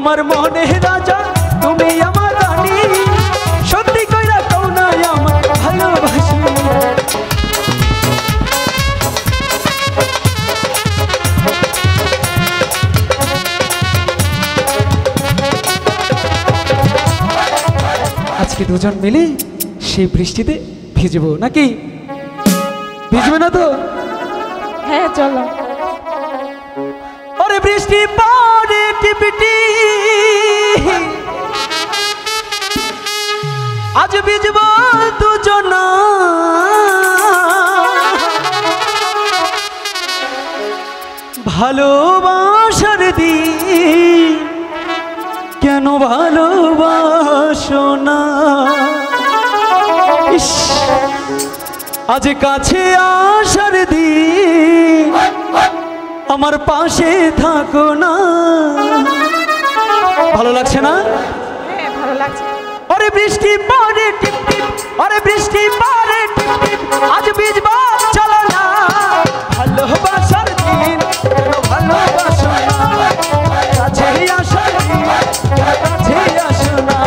তোমার মনে রাজা তুমি আমার রানী সত্যি কইরা কও না আমার ভালোবাসি আজকে দুজন মিলে সেই বৃষ্টিতে ভিজবো নাকি ভিজবে না তো হ্যাঁ চলো ওরে বৃষ্টি পড়ে টিপিটি আজ ভিজবো দুজন ভালোবাসার দিন কেন ভালোবাসো না আজ কাছে আসার দিন আমার পাশে থাকো না ভালো লাগছে না হ্যাঁ ভালো লাগছে ওরে বৃষ্টি পড়ে টিপ টিপ ওরে বৃষ্টি পড়ে টিপ টিপ আজ ভিজবো চলো না ভালোবাসার দিন কেন ভালোবাসো না কাছে আসার দিন কাছে আসো না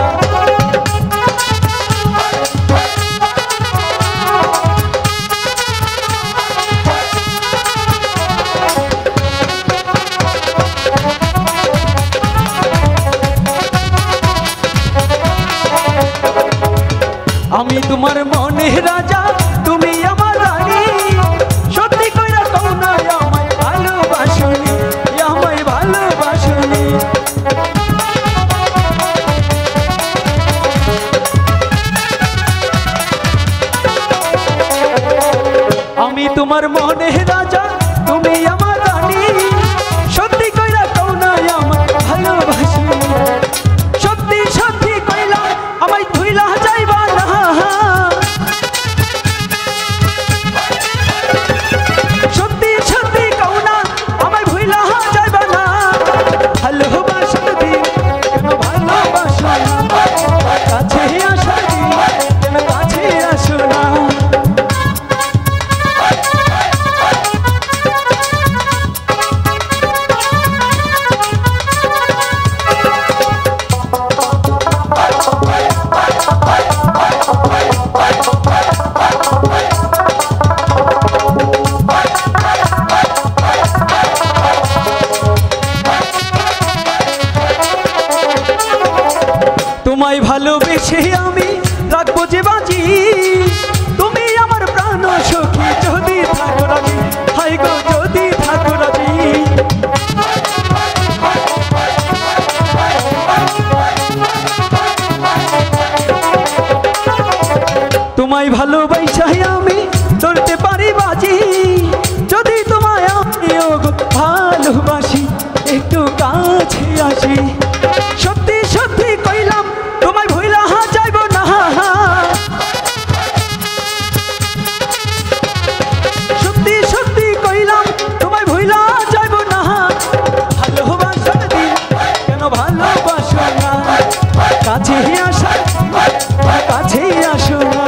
আমি তোমার মনে রাজা তুমি আমার রানী সত্যি কইরা কও না আমায় ভালোবাসনি আমায় ভালোবাসনি আমি তোমার মনে রাজা তুমি আমার রানী সত্যি কইরা কও না আমায় ভালোবাসনি সত্যি সত্যি কইলা আমায় ধুইলা যাইবা না সত্যি সত্যি কও না আমায় ভুইলা যাইবা না ভালোবাসার দিন কেন ভালোবাসো না কাছে আসার দিন কেন কাছে আসো না তোমায় ভালোবেসে আমি রাখবো যে বাজি তুমি আমার প্রাণ সখী যদি থাকো রাজি হাই গো যদি থাকো রাজি তোমায় ভালোবাসে আমি ধরতে পারি বাজি যদি তোমায় আমিও ভালোবাসি একটু কাছে আসি সত্যি সত্যি কইলাম তোমায় ভুইলা যাইব না সত্যি সত্যি কইলাম তোমায় ভুইলা যাইব না ভালোবাসার দিন কেন ভালোবাসো না কাছে আসো কাছে আসো না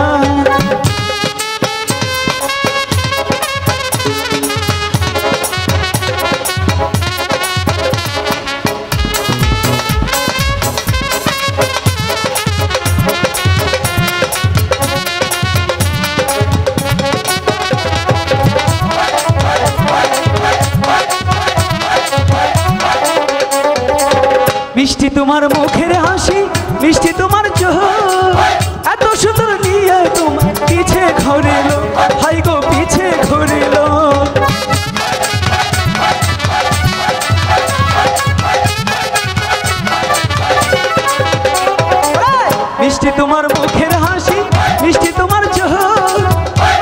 মিষ্টি তোমার মুখের হাসি মিষ্টি তোমার চোখ এত সুন্দর নিয়ে তোমার পিছে ঘুরিল হাই গো পিছে ঘুরিল মিষ্টি তোমার মুখের হাসি মিষ্টি তোমার চোখ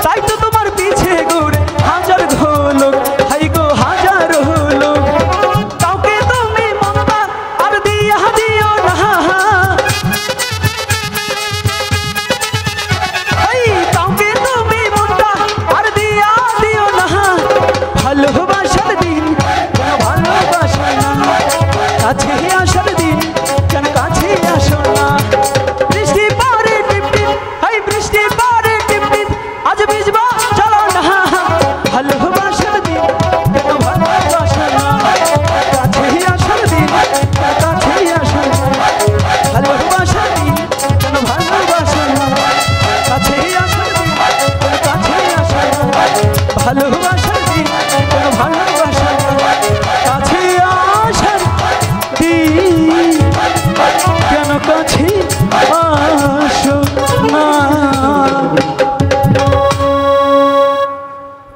তাই তো তোমার পিছে ঘুরে হাজার ঘোলক হাই গো হাজার হলো কাউকে তুমি মমতা আর দিয়া দিও না কাউকে তুমি মমতা আর দিয়া গাছে